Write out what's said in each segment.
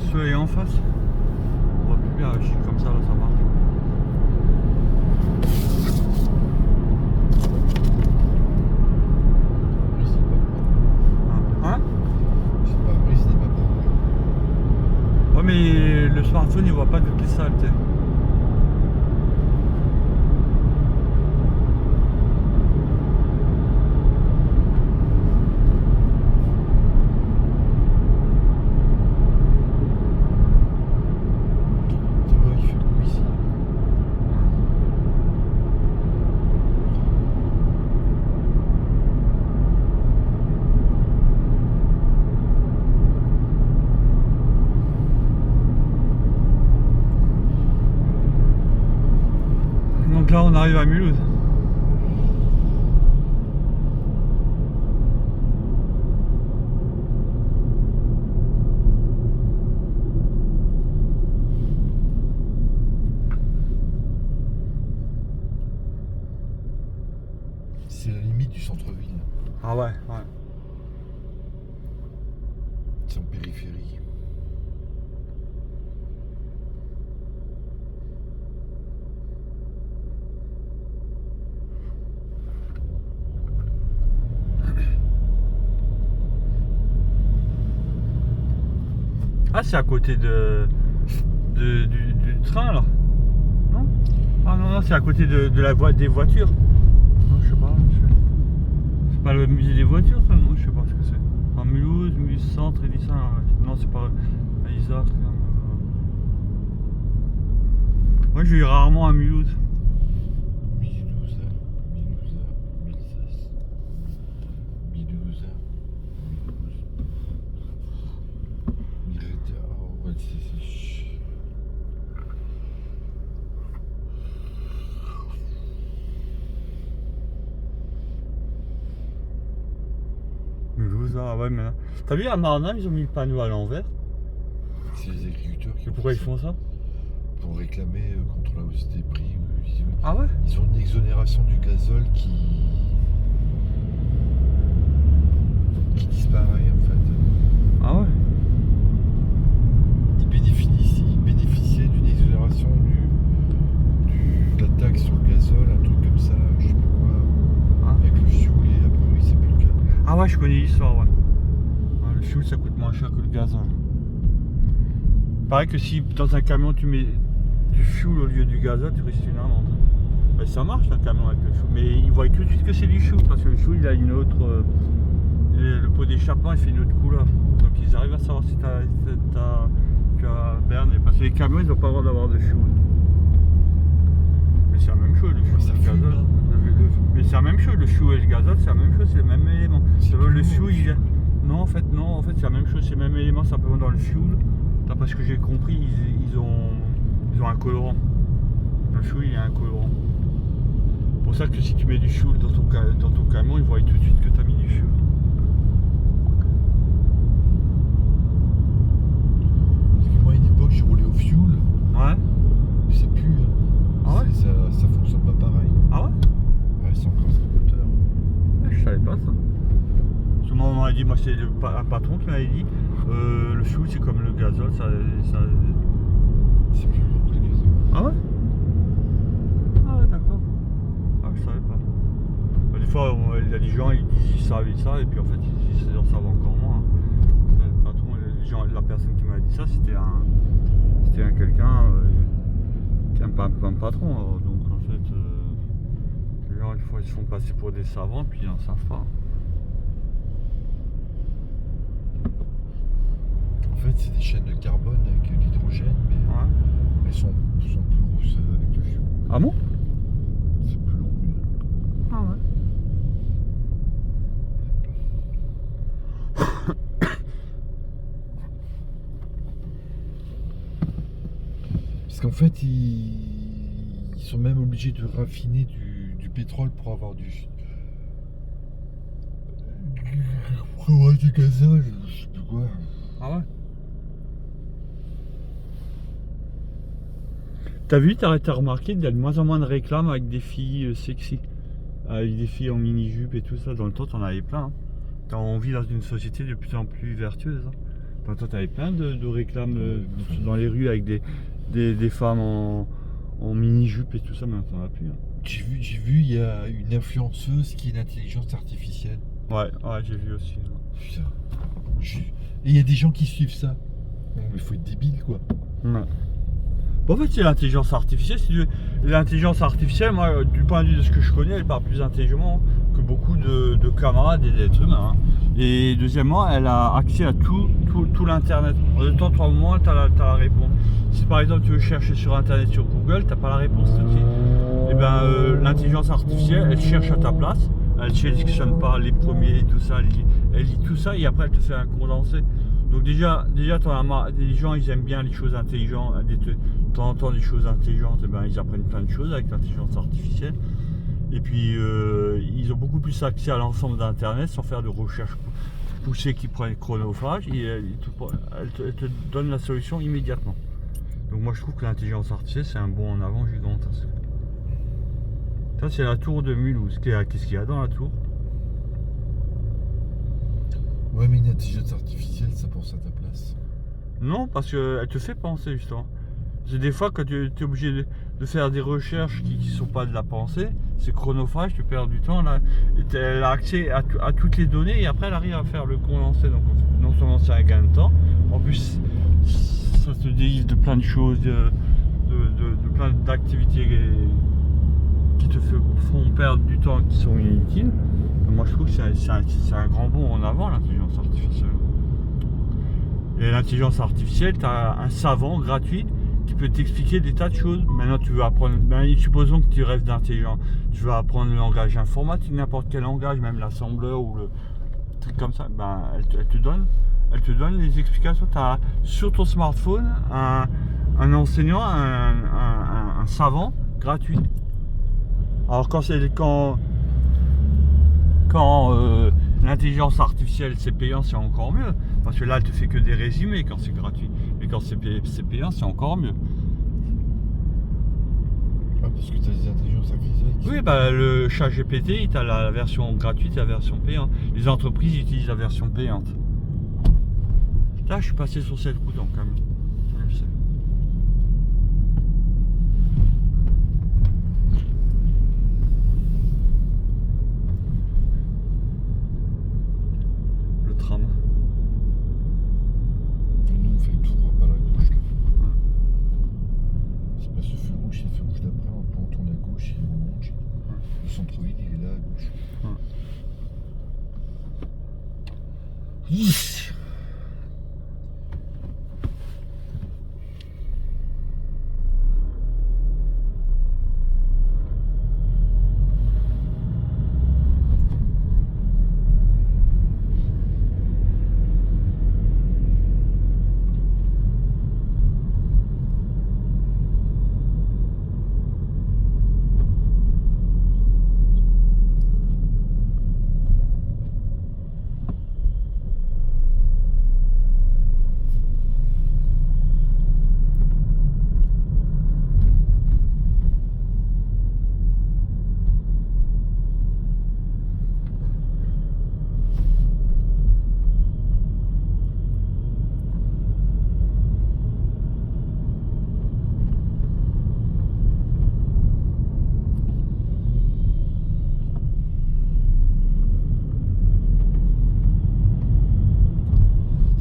soleil en face. On voit plus bien, je suis comme ça, là, ça marche. Hein? C'est pas vrai, c'est pas prendre. Ouais, mais le smartphone il voit pas toutes les salles, tu sais. Tu vois, il fait beau ici. Donc là on arrive à Mulhouse. C'est la limite du centre-ville. Ah ouais, ouais. C'est en périphérie. Ah c'est à côté du train là. Non? Ah non, non, c'est à côté de la voie des voitures. Non, je sais pas. C'est pas le musée des voitures ça? Non, je sais pas ce que c'est. En Mulhouse, Mulhouse Centre, et dit ça. Non, c'est pas à Isard. Moi je vais rarement à Mulhouse. 1012, 1016, 1012, 1012. Oh, ouais, c'est chiant. Mulhouse, ah ouais, mais. T'as vu à Marne, ils ont mis le panneau à l'envers. C'est les agriculteurs qui Et pourquoi ils font ça? pour réclamer contre la hausse des prix. Ah ouais? Ils ont une exonération du gazole qui disparaît en fait. Ah ouais? Ils bénéficiaient d'une exonération de la taxe sur le gazole, un truc comme ça, je sais plus quoi, Ah. avec le fioul et a priori c'est plus le cas. Ah ouais, je connais l'histoire, ouais. Ouais, le fioul ça coûte moins cher que le gazole. Pareil que si dans un camion tu mets du fioul au lieu du gazole, tu risques une amende. Ben, ça marche un camion avec le fioul, mais ils voient tout de suite que c'est du fioul parce que le fioul il a une autre. Le pot d'échappement il fait une autre couleur. Donc ils arrivent à savoir si tu as berne. Parce que les camions ils n'ont pas le droit d'avoir de fioul. Mais c'est la même chose, le fioul Ça et le fume, gazole. hein. Mais c'est la même chose, le fioul et le gazole c'est la même chose, c'est le même élément. C'est Le plus fioul lourd, il vient. Non en fait c'est la même chose, c'est le même élément simplement dans le fioul. D'après ce que j'ai compris, ils ont un colorant. Le fioul il a un colorant. C'est pour ça que si tu mets du fioul dans ton camion, ils voient tout de suite que tu as mis du fioul. Parce que moi à une époque j'ai roulé au fioul, Ouais. c'est plus. Ah ouais? Ça fonctionne pas pareil. Ah ouais? Ouais, c'est encore un moteur. Je savais pas ça. Tout le monde m'avait dit, moi c'est un patron qui m'avait dit, le fioul c'est comme le gazole, ça. C'est plus lourd que le gazole. Ah ouais? Ah ouais, d'accord. Ah je savais pas. Des fois il y a des gens ils disent ils savaient ça et puis en fait ils en savent encore moins. Hein. Le patron, la personne qui m'a dit ça c'était quelqu'un qui est un patron alors. Donc en fait les gens des fois ils se font passer pour des savants puis ils n'en savent pas. En fait c'est des chaînes de carbone avec de l'hydrogène, mais Ouais. elles sont plus grosses avec le fioul. Ah bon? C'est plus long. Ah ouais. Parce qu'en fait, ils sont même obligés de raffiner du pétrole pour avoir du gazole, je sais plus quoi. Ah ouais. T'as vu, t'as remarqué qu'il y a de moins en moins de réclames avec des filles sexy. Avec des filles en mini-jupe et tout ça. Dans le temps, t'en avais plein. Hein. On vit dans une société de plus en plus vertueuse. Hein. Enfin, toi, t'avais plein de réclames dans les rues avec des femmes en mini-jupe et tout ça, mais t'en as plus. Hein. J'ai vu, il y a une influenceuse qui est l'intelligence artificielle. Ouais, j'ai vu aussi. Putain. Et il y a des gens qui suivent ça. Mais il faut être débile, quoi. Ouais. Bon, en fait, c'est l'intelligence artificielle. L'intelligence artificielle, moi, du point de vue de ce que je connais, elle parle plus intelligemment que beaucoup de camarades et d'êtres humains. Hein. Et deuxièmement, elle a accès à tout l'internet. De temps en moment, tu as la réponse. Si par exemple tu veux chercher sur internet, sur Google, tu n'as pas la réponse tout de suite. Et ben l'intelligence artificielle, elle cherche à ta place. Elle sélectionne pas les premiers et tout ça. Elle lit tout ça et après elle te fait un condensé. Donc déjà t'en as marre. Les gens, ils aiment bien les choses intelligentes. De temps en temps, des choses intelligentes, et ben ils apprennent plein de choses avec l'intelligence artificielle. Et puis ils ont beaucoup plus accès à l'ensemble d'internet sans faire de recherche poussée qui prend chronophage. Et elle te donne la solution immédiatement. Donc moi je trouve que l'intelligence artificielle c'est un bond en avant gigantesque. Ça c'est la tour de Mulhouse. Qu'est-ce qu'il y a dans la tour? Ouais, mais une intelligence artificielle, ça pense à ta place. Non, parce qu'elle te fait penser justement. C'est des fois quand tu es obligé de faire des recherches qui ne sont pas de la pensée, c'est chronophage, tu perds du temps là. Et elle a accès à toutes les données et après elle arrive à faire le condensé. Donc non seulement c'est un gain de temps, en plus ça te délivre de plein de choses, de plein d'activités qui te font perdre du temps qui sont inutiles. Moi je trouve que c'est un grand bond en avant l'intelligence artificielle. Et l'intelligence artificielle, tu as un savant gratuit qui peut t'expliquer des tas de choses. Maintenant tu veux apprendre, supposons que tu rêves d'intelligence, tu veux apprendre le langage informatique, n'importe quel langage, même l'assembleur ou le truc comme ça, elle te donne les explications. Tu as sur ton smartphone un enseignant, un savant gratuit. Alors quand l'intelligence artificielle c'est payant, c'est encore mieux. Parce que là elle te fait que des résumés quand c'est gratuit. Mais quand c'est payant, c'est encore mieux. Ah, parce que tu as des intelligences artificielles qui... Oui, le ChatGPT, tu as la version gratuite et la version payante. Les entreprises utilisent la version payante. Là, je suis passé sur cette route en camion. Je sais. Le tram. Nous, on fait le tour par la gauche. Là. Ouais. C'est pas ce feu rouge, c'est le feu rouge d'après. On tourne à gauche et on mange. Ouais. Le centre-ville, il est là à gauche. Ouais.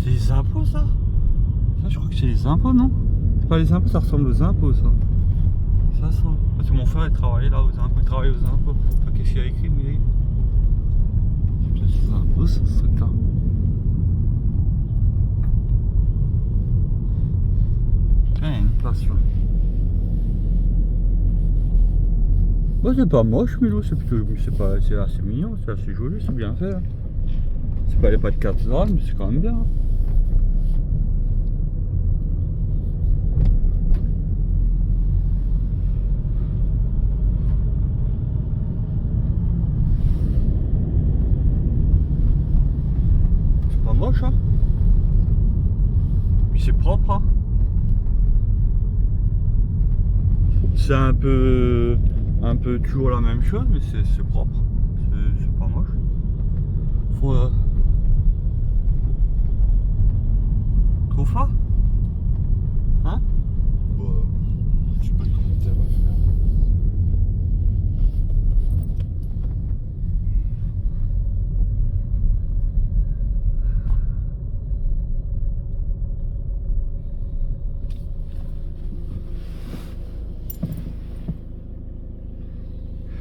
C'est les impôts ça? Ça je crois que c'est les impôts, non? C'est pas les impôts, ça ressemble aux impôts ça. Ça. Parce que mon frère il travaillait là aux impôts, il travaillait aux impôts. Qu'est-ce qu'il a écrit lui? C'est les impôts ça, ce truc là. Il y a une place là. Bah c'est pas moche Milo, c'est assez mignon, c'est assez joli, c'est bien fait. Hein. C'est pas les pas de cathédrale, mais c'est quand même bien. Hein. C'est pas moche hein. Puis c'est propre hein. C'est un peu toujours la même chose, mais c'est propre. C'est pas moche. Faut fois? Hein? Bah, j'ai pas de commentaires à faire.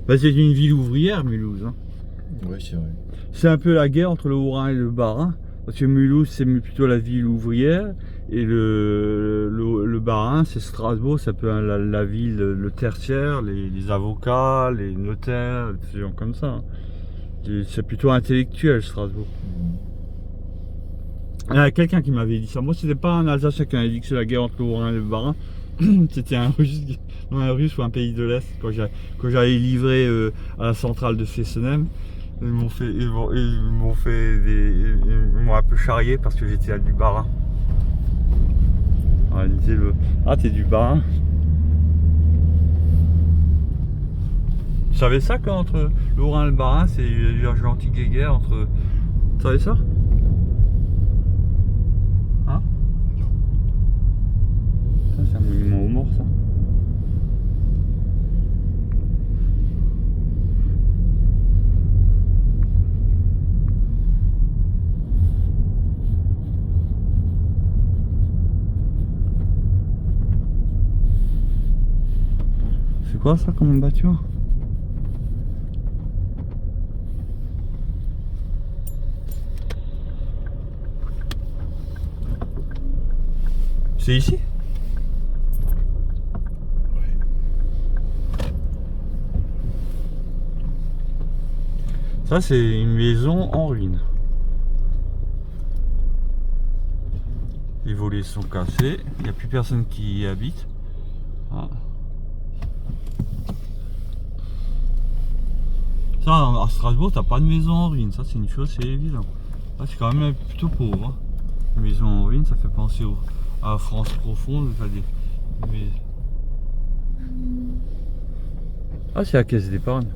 Bah, c'est une ville ouvrière, Mulhouse. Hein. Ouais, c'est vrai. C'est un peu la guerre entre le Haut-Rhin et le Bas-Rhin. Parce que Mulhouse, c'est plutôt la ville ouvrière. Et le Bas-Rhin, c'est Strasbourg, c'est un peu la ville, le tertiaire, les avocats, les notaires, des gens comme ça. Hein. C'est plutôt intellectuel, Strasbourg. Il y a quelqu'un qui m'avait dit ça. Moi, c'était pas un Alsacien qui m'avait dit que c'est la guerre entre le Haut-Rhin et le Bas-Rhin. C'était un Russe ou un pays de l'Est. Quand j'allais livrer à la centrale de Fessenheim, ils m'ont un peu charrié parce que j'étais à du Bas-Rhin. Ah, ils disaient ah, t'es du Bas-Rhin. Tu savais ça qu'entre le Haut-Rhin et le Bas-Rhin, c'est une gentille guéguerre entre. Tu savais ça? Hein? Non. Ça, c'est un monument aux morts, ça. C'est quoi ça comme bâtiment? C'est ici? Ouais. Ça, c'est une maison en ruine. Les volets sont cassés, il n'y a plus personne qui y habite. Ah. Ça, à Strasbourg, t'as pas de maison en ruine, ça c'est une chose, c'est évident. Là, c'est quand même plutôt pauvre. Hein. Une maison en ruine, ça fait penser à la France profonde. Ah, c'est la caisse d'épargne.